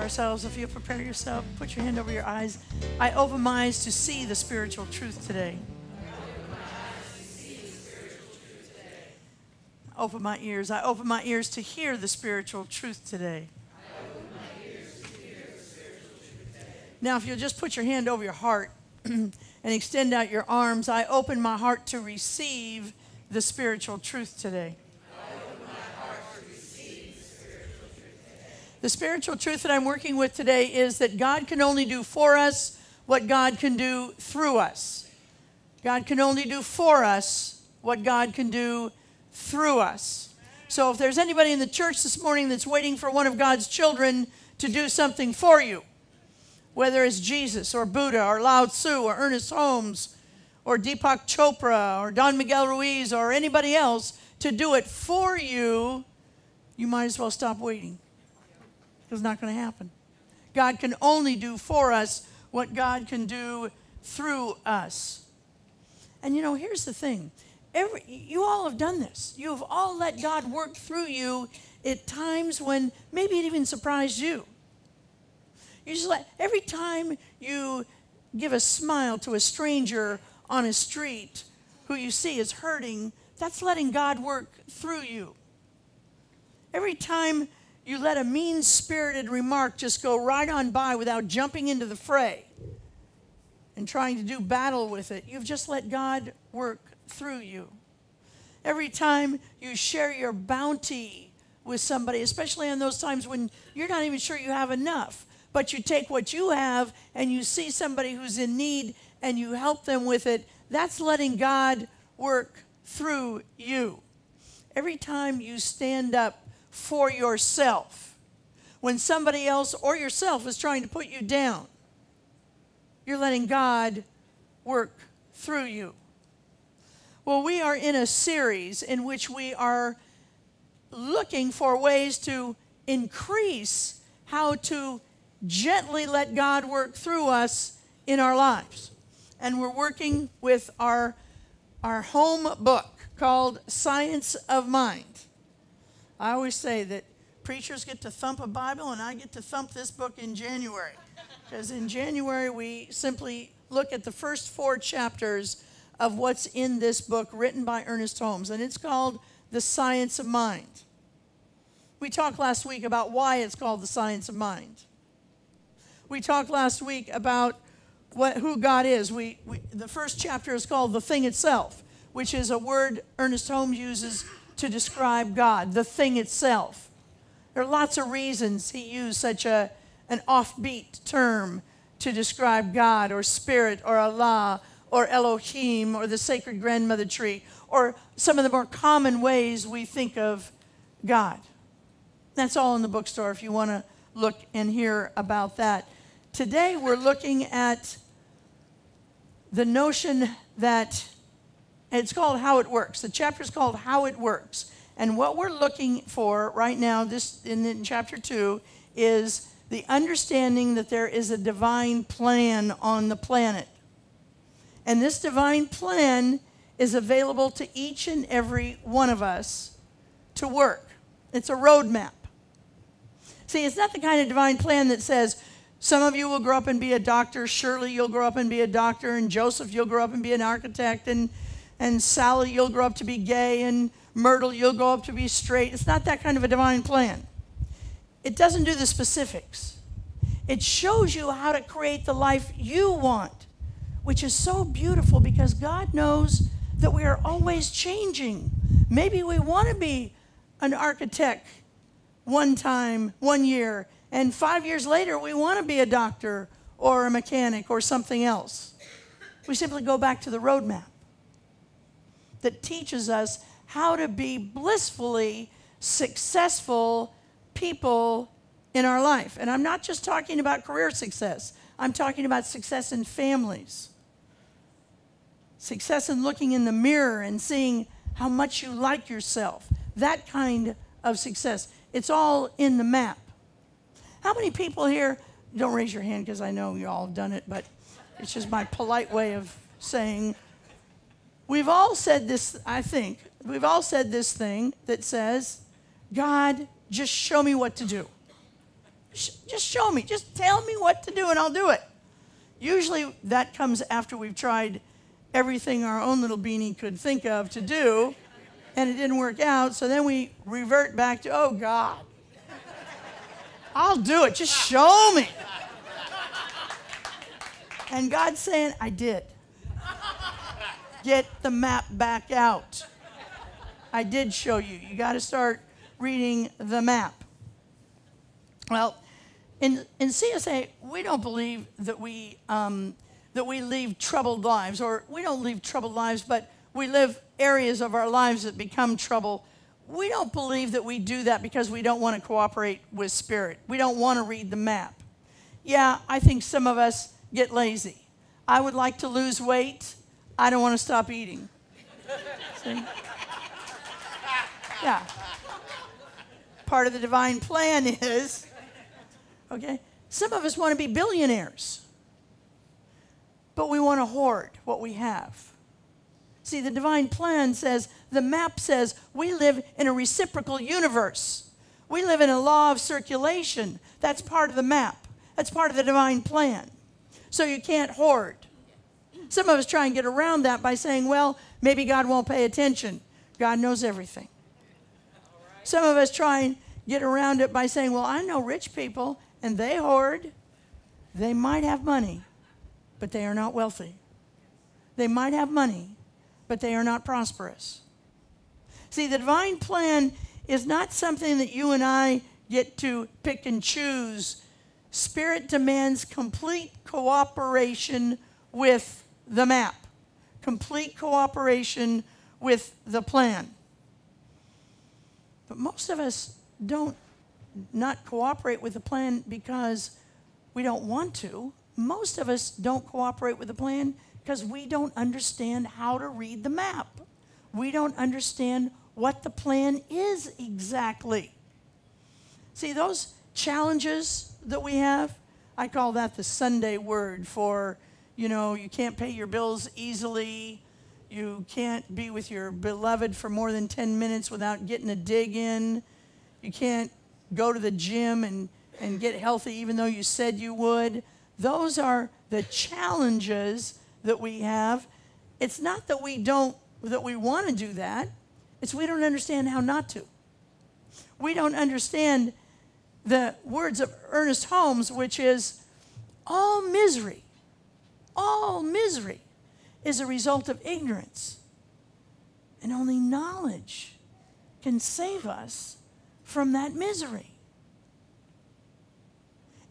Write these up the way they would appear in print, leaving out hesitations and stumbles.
ourselves. If you prepare yourself, put your hand over your eyes. I open my eyes to see the spiritual truth today. Open my ears. I open my ears to hear the spiritual truth today. Now, if you'll just put your hand over your heart and extend out your arms, I open my heart to receive the spiritual truth today. The spiritual truth that I'm working with today is that God can only do for us what God can do through us. God can only do for us what God can do through us. So if there's anybody in the church this morning that's waiting for one of God's children to do something for you, whether it's Jesus or Buddha or Lao Tzu or Ernest Holmes or Deepak Chopra or Don Miguel Ruiz or anybody else to do it for you, you might as well stop waiting. It's not going to happen. God can only do for us what God can do through us. And here's the thing. You all have done this. You have all let God work through you at times when maybe it even surprised you. Every time you give a smile to a stranger on a street who you see is hurting, that's letting God work through you. Every time you let a mean-spirited remark just go right on by without jumping into the fray and trying to do battle with it, you've just let God work through you. Every time you share your bounty with somebody, especially in those times when you're not even sure you have enough, but you take what you have and you see somebody who's in need and you help them with it, that's letting God work through you. Every time you stand up for yourself, when somebody else or yourself is trying to put you down, you're letting God work through you. Well, we are in a series in which we are looking for ways to increase how to gently let God work through us in our lives. And we're working with our home book called Science of Mind. I always say that preachers get to thump a Bible and I get to thump this book in January. Because in January we simply look at the first 4 chapters of what's in this book written by Ernest Holmes. And it's called The Science of Mind. We talked last week about why it's called The Science of Mind. We talked last week about who God is. The first chapter is called The Thing Itself, which is a word Ernest Holmes uses to describe God, the thing itself. There are lots of reasons he used such an offbeat term to describe God or Spirit or Allah or Elohim or the sacred grandmother tree or some of the more common ways we think of God. That's all in the bookstore if you want to look and hear about that. Today we're looking at the notion that it's called How It Works. The chapter is called How It Works. And what we're looking for right now, in chapter 2, is the understanding that there is a divine plan on the planet. And this divine plan is available to each and every one of us to work. It's a roadmap. See, it's not the kind of divine plan that says, some of you will grow up and be a doctor, Shirley, you'll grow up and be a doctor, and Joseph, you'll grow up and be an architect, and Sally, you'll grow up to be gay, and Myrtle, you'll grow up to be straight. It's not that kind of a divine plan. It doesn't do the specifics. It shows you how to create the life you want, which is so beautiful because God knows that we are always changing. Maybe we want to be an architect one year, and 5 years later we want to be a doctor or a mechanic or something else. We simply go back to the roadmap that teaches us how to be blissfully successful people in our life. And I'm not just talking about career success. I'm talking about success in families. Success in looking in the mirror and seeing how much you like yourself. That kind of success. It's all in the map. How many people here, don't raise your hand because I know you all have done it, but it's just my polite way of saying, we've all said this, I think, we've all said this thing that says, God, just show me what to do. Just show me. Just tell me what to do and I'll do it. Usually that comes after we've tried everything our own little beanie could think of to do, and it didn't work out, so then we revert back to, oh, God, I'll do it. Just show me. And God's saying, I did. Get the map back out. I did show you. You got to start reading the map. Well, in CSA, we don't believe that we leave troubled lives, or we don't leave troubled lives, but we live areas of our lives that become trouble. We don't believe that we do that because we don't want to cooperate with Spirit. We don't want to read the map. Yeah, I think some of us get lazy. I would like to lose weight. I don't want to stop eating. See? Yeah. Part of the divine plan is, okay, some of us want to be billionaires, but we want to hoard what we have. See, the divine plan says, the map says, we live in a reciprocal universe. We live in a law of circulation. That's part of the map. That's part of the divine plan. So you can't hoard. Some of us try and get around that by saying, well, maybe God won't pay attention. God knows everything. Some of us try and get around it by saying, well, I know rich people, and they hoard. They might have money, but they are not wealthy. They might have money, but they are not prosperous. See, the divine plan is not something that you and I get to pick and choose. Spirit demands complete cooperation with the map, complete cooperation with the plan. But most of us don't not cooperate with the plan because we don't want to. Most of us don't cooperate with the plan because we don't understand how to read the map. We don't understand what the plan is exactly. See, those challenges that we have, I call that the Sunday word for, you can't pay your bills easily. You can't be with your beloved for more than 10 minutes without getting a dig in. You can't go to the gym and get healthy even though you said you would. Those are the challenges that we have. It's not that we want to do that. It's we don't understand how not to. We don't understand the words of Ernest Holmes, which is, all misery is a result of ignorance. And only knowledge can save us from that misery.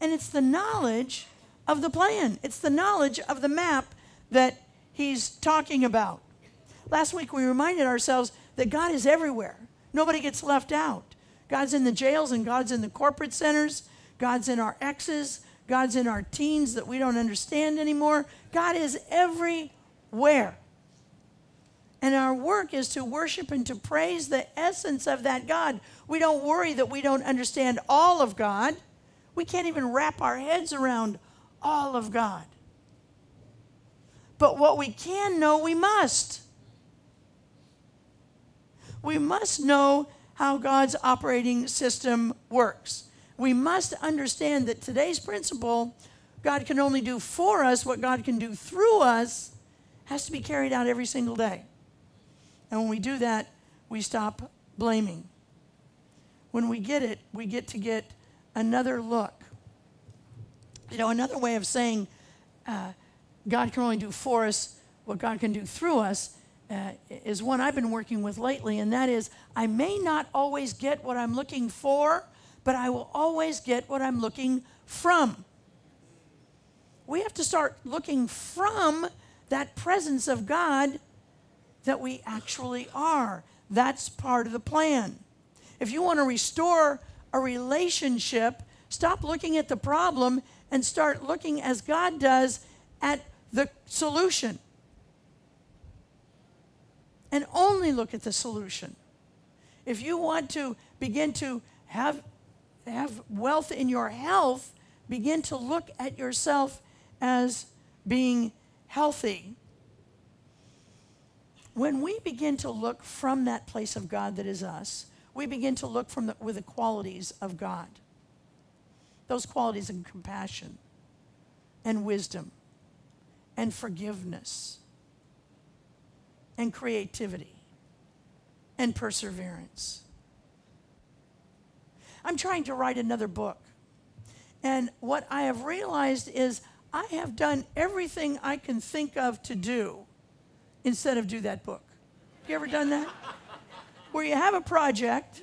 And it's the knowledge of the plan. It's the knowledge of the map that he's talking about. Last week we reminded ourselves that God is everywhere. Nobody gets left out. God's in the jails and God's in the corporate centers. God's in our exes. God's in our teens that we don't understand anymore. God is everywhere. And our work is to worship and to praise the essence of that God. We don't worry that we don't understand all of God. We can't even wrap our heads around all of God. But what we can know, we must. We must know how God's operating system works. We must understand that today's principle, God can only do for us what God can do through us, has to be carried out every single day. And when we do that, we stop blaming. When we get it, we get to get another look. Another way of saying God can only do for us what God can do through us is one I've been working with lately, and that is, I may not always get what I'm looking for, but I will always get what I'm looking from. We have to start looking from that presence of God that we actually are. That's part of the plan. If you want to restore a relationship, stop looking at the problem and start looking, as God does, at the solution. And only look at the solution. If you want to begin to have wealth in your health, begin to look at yourself as being healthy. When we begin to look from that place of God that is us, we begin to look with the qualities of God. Those qualities of compassion and wisdom and forgiveness and creativity and perseverance. I'm trying to write another book. And what I have realized is I have done everything I can think of to do instead of do that book. You ever done that? Where you have a project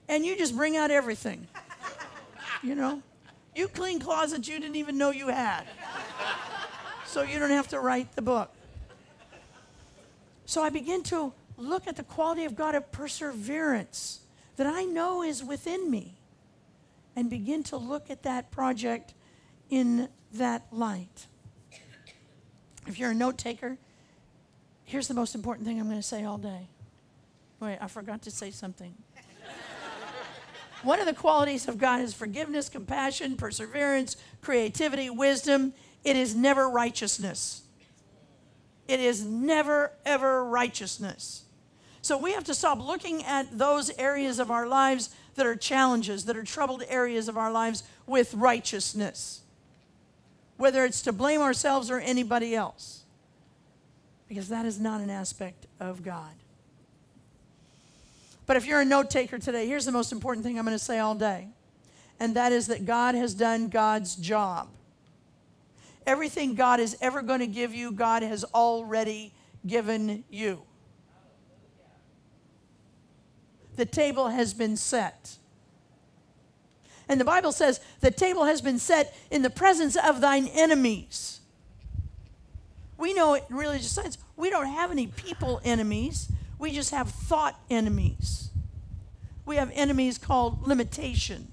and you just bring out everything. You know? You clean closets you didn't even know you had. So you don't have to write the book. So I begin to look at the quality of God of perseverance that I know is within me and begin to look at that project in that light. If you're a note taker, here's the most important thing I'm going to say all day. Wait, I forgot to say something. One of the qualities of God is forgiveness, compassion, perseverance, creativity, wisdom. It is never righteousness. It is never, ever righteousness. So we have to stop looking at those areas of our lives that are challenges, that are troubled areas of our lives with righteousness. Whether it's to blame ourselves or anybody else. Because that is not an aspect of God. But if you're a note taker today, here's the most important thing I'm going to say all day. And that is that God has done God's job. Everything God is ever going to give you, God has already given you. The table has been set. And the Bible says, the table has been set in the presence of thine enemies. We know in religious science, we don't have any people enemies. We just have thought enemies. We have enemies called limitation.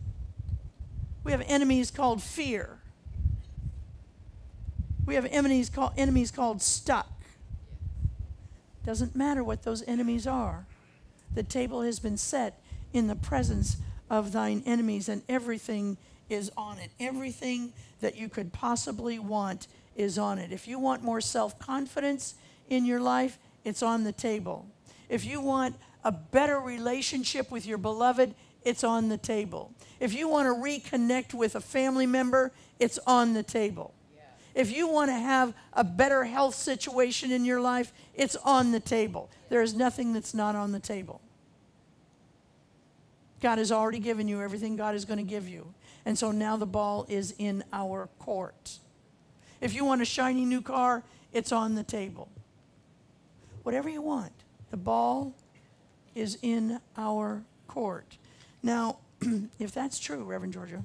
We have enemies called fear. We have enemies called stuck. Doesn't matter what those enemies are. The table has been set in the presence of thine enemies, and everything is on it. Everything that you could possibly want is on it. If you want more self-confidence in your life, it's on the table. If you want a better relationship with your beloved, it's on the table. If you want to reconnect with a family member, it's on the table. If you want to have a better health situation in your life, it's on the table. There is nothing that's not on the table. God has already given you everything God is going to give you. And so now the ball is in our court. If you want a shiny new car, it's on the table. Whatever you want, the ball is in our court. Now, if that's true, Reverend Georgia,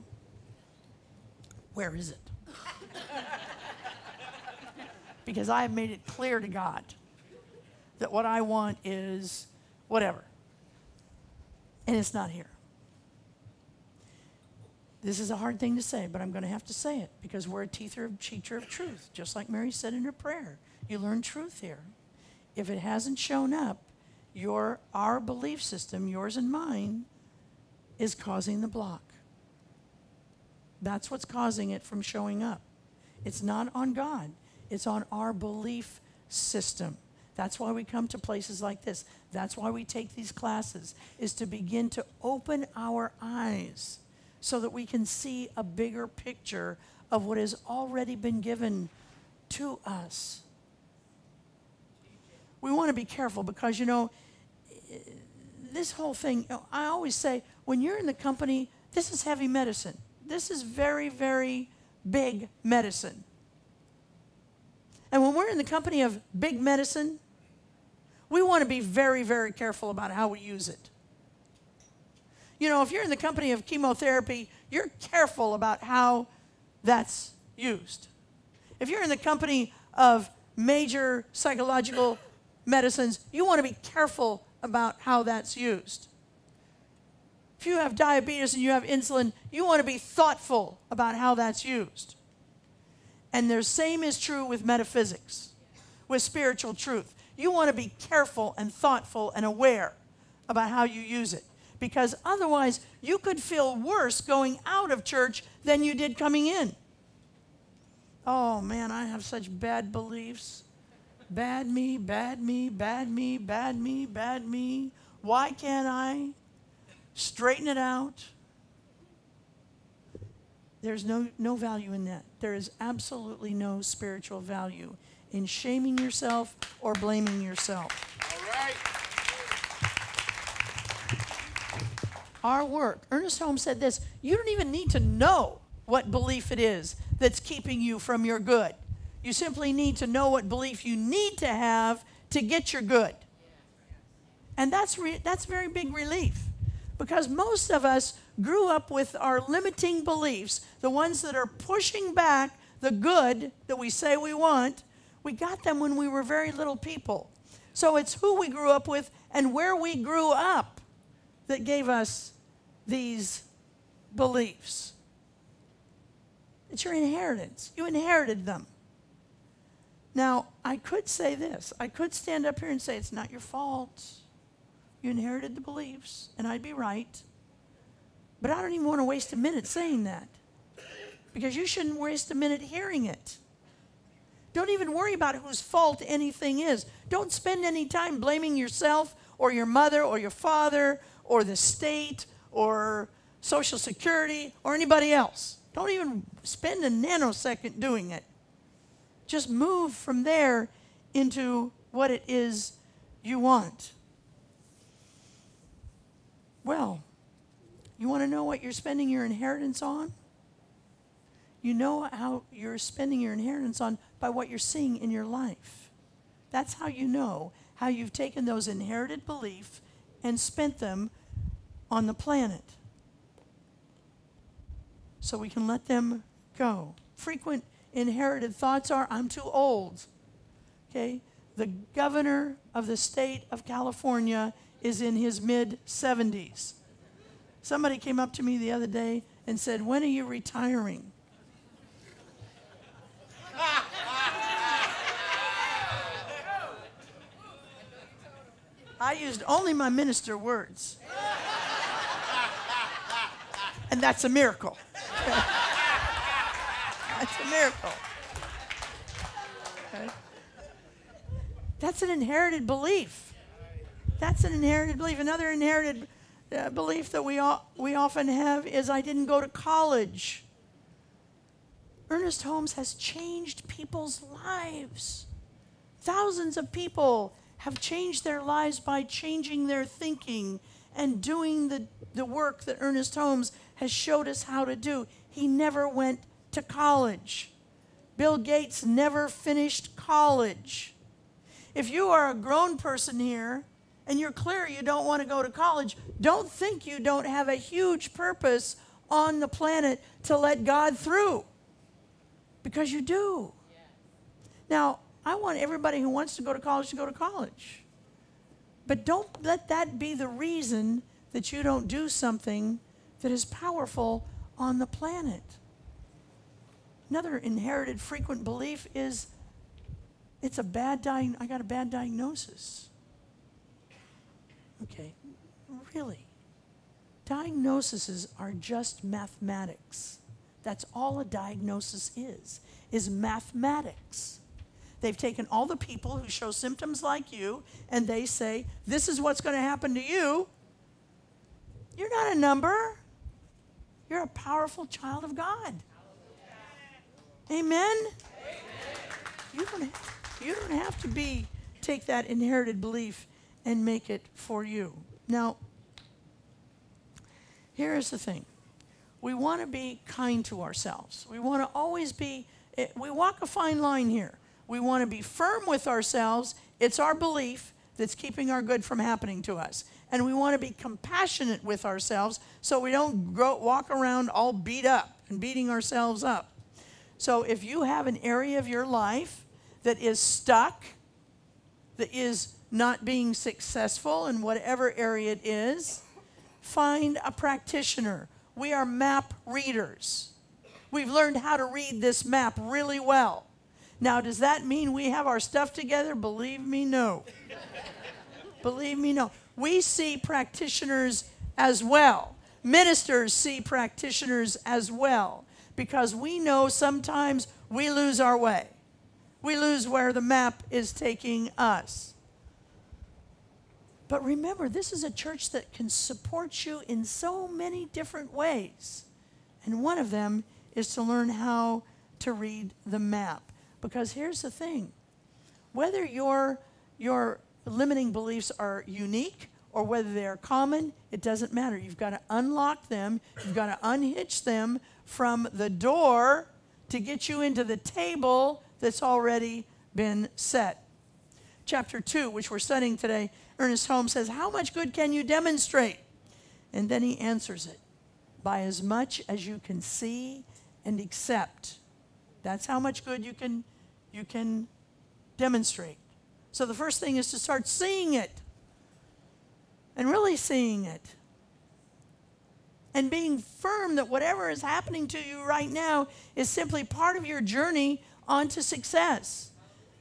where is it? Because I have made it clear to God that what I want is whatever. And it's not here. This is a hard thing to say, but I'm going to have to say it because we're a teacher of truth. Just like Mary said in her prayer. You learn truth here. If it hasn't shown up, our belief system, yours and mine, is causing the block. That's what's causing it from showing up. It's not on God. It's on our belief system. That's why we come to places like this. That's why we take these classes, is to begin to open our eyes so that we can see a bigger picture of what has already been given to us. We want to be careful because, this whole thing, I always say, when you're in the company, this is heavy medicine. This is very, very big medicine. And when we're in the company of big medicine, we want to be very, very careful about how we use it. If you're in the company of chemotherapy, you're careful about how that's used. If you're in the company of major psychological medicines, you want to be careful about how that's used. If you have diabetes and you have insulin, you want to be thoughtful about how that's used. And the same is true with metaphysics, with spiritual truth. You want to be careful and thoughtful and aware about how you use it. Because otherwise, you could feel worse going out of church than you did coming in. Oh, man, I have such bad beliefs. Bad me, bad me, bad me, bad me, bad me. Why can't I straighten it out? There's no value in that. There is absolutely no spiritual value in shaming yourself or blaming yourself. All right. Our work. Ernest Holmes said this, you don't even need to know what belief it is that's keeping you from your good. You simply need to know what belief you need to have to get your good. And that's very big relief, because most of us grew up with our limiting beliefs, the ones that are pushing back the good that we say we want. We got them when we were very little people. So it's who we grew up with and where we grew up that gave us these beliefs. It's your inheritance. You inherited them. Now, I could say this. I could stand up here and say, it's not your fault. You inherited the beliefs, and I'd be right. But I don't even want to waste a minute saying that, because you shouldn't waste a minute hearing it. Don't even worry about whose fault anything is. Don't spend any time blaming yourself or your mother or your father or the state or Social Security or anybody else. Don't even spend a nanosecond doing it. Just move from there into what it is you want. Well, you want to know what you're spending your inheritance on? You know how you're spending your inheritance on by what you're seeing in your life. That's how you know how you've taken those inherited beliefs and spent them on the planet. So we can let them go. Frequent inherited thoughts are, I'm too old. Okay? The governor of the state of California is in his mid-70s. Somebody came up to me the other day and said, when are you retiring? I used only my minister words. And that's a miracle. That's a miracle. Okay? That's an inherited belief. That's an inherited belief. Another inherited belief that we often have is, I didn't go to college. Ernest Holmes has changed people's lives. Thousands of people have changed their lives by changing their thinking and doing the work that Ernest Holmes has showed us how to do. He never went to college. Bill Gates never finished college. If you are a grown person here and you're clear you don't want to go to college, don't think you don't have a huge purpose on the planet to let God through, because you do. Now, I want everybody who wants to go to college. But don't let that be the reason that you don't do something that is powerful on the planet. Another inherited frequent belief is, I got a bad diagnosis. Okay, really? Diagnoses are just mathematics. That's all a diagnosis is mathematics. They've taken all the people who show symptoms like you, and they say, this is what's going to happen to you. You're not a number. You're a powerful child of God. Amen? You don't have to take that inherited belief and make it for you. Now, here is the thing. We want to be kind to ourselves. We want to always we walk a fine line here. We want to be firm with ourselves. It's our belief that's keeping our good from happening to us. And we want to be compassionate with ourselves so we don't walk around all beat up and beating ourselves up. So if you have an area of your life that is stuck, that is not being successful in whatever area it is, find a practitioner. We are map readers. We've learned how to read this map really well. Now, does that mean we have our stuff together? Believe me, no. Believe me, no. We see practitioners as well. Ministers see practitioners as well, because we know sometimes we lose our way. We lose where the map is taking us. But remember, this is a church that can support you in so many different ways. And one of them is to learn how to read the map. Because here's the thing. Whether your limiting beliefs are unique or whether they are common, it doesn't matter. You've got to unlock them. You've got to unhitch them from the door to get you into the table that's already been set. Chapter 2, which we're studying today, Ernest Holmes says, how much good can you demonstrate? And then he answers it, by as much as you can see and accept. That's how much good you can demonstrate. So the first thing is to start seeing it. And really seeing it. And being firm that whatever is happening to you right now is simply part of your journey onto success.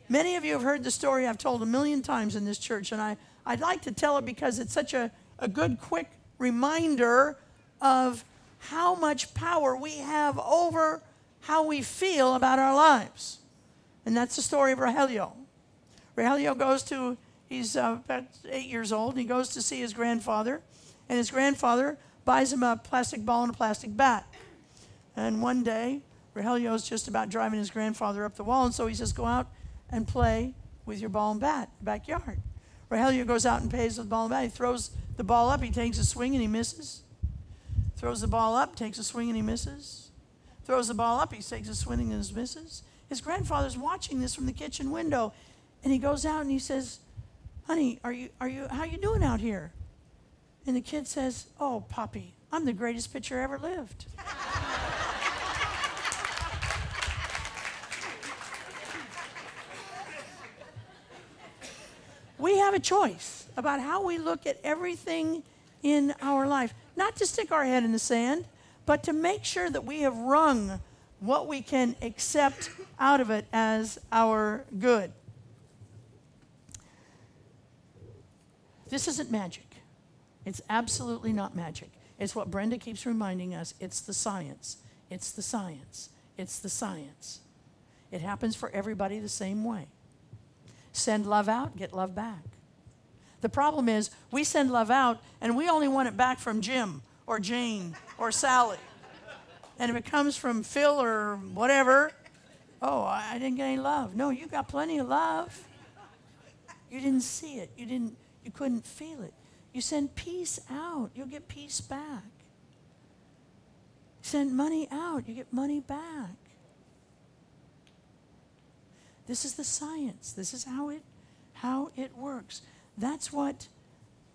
Many of you have heard the story I've told a million times in this church, and I'd like to tell it because it's such a good, quick reminder of how much power we have over how we feel about our lives. And that's the story of Rogelio. Rogelio goes to, he's about 8 years old, and he goes to see his grandfather, and his grandfather buys him a plastic ball and a plastic bat. And one day, Rogelio's just about driving his grandfather up the wall, and so he says, go out and play with your ball and bat in the backyard. Rogelio goes out and plays with the ball and bat. He throws the ball up, he takes a swing and he misses. Throws the ball up, takes a swing and he misses. Throws the ball up, he takes a swing and he misses. His grandfather's watching this from the kitchen window, and he goes out and he says, honey, how you doing out here? And the kid says, oh, Poppy, I'm the greatest pitcher ever lived. We have a choice about how we look at everything in our life. Not to stick our head in the sand, but to make sure that we have wrung what we can accept out of it as our good. This isn't magic. It's absolutely not magic. It's what Brenda keeps reminding us. It's the science. It's the science. It's the science. It happens for everybody the same way. Send love out, get love back. The problem is we send love out and we only want it back from Jim or Jane or Sally. And if it comes from Phil or whatever, oh, I didn't get any love. No, you got plenty of love. You didn't see it. You couldn't feel it. You send peace out, you'll get peace back. Send money out, you get money back. This is the science. This is how it works. That's what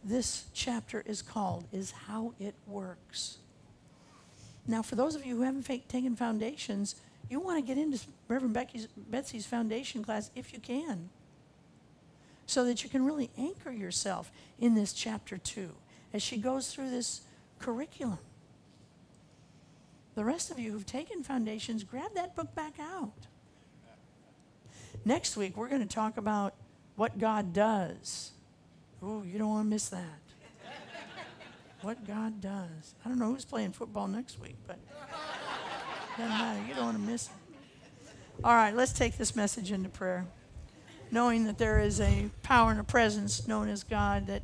this chapter is called, is how it works. Now, for those of you who haven't taken foundations, you want to get into Reverend Betsy's foundation class if you can, so that you can really anchor yourself in this chapter 2 as she goes through this curriculum. The rest of you who've taken foundations, grab that book back out. Next week, we're going to talk about what God does. Ooh, you don't want to miss that. What God does. I don't know who's playing football next week, but doesn't matter. You don't want to miss it. All right, let's take this message into prayer. Knowing that there is a power and a presence known as God, that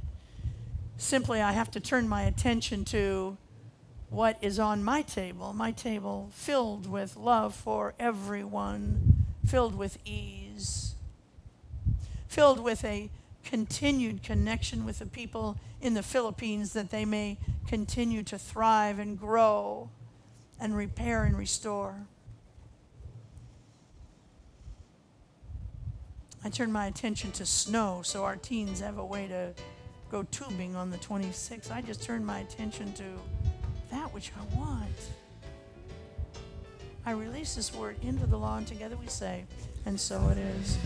simply I have to turn my attention to what is on my table filled with love for everyone, filled with ease, filled with a continued connection with the people in the Philippines, that they may continue to thrive and grow and repair and restore. I turn my attention to snow, so our teens have a way to go tubing on the 26th. I just turn my attention to that which I want. I release this word into the law, and together we say, and so it is.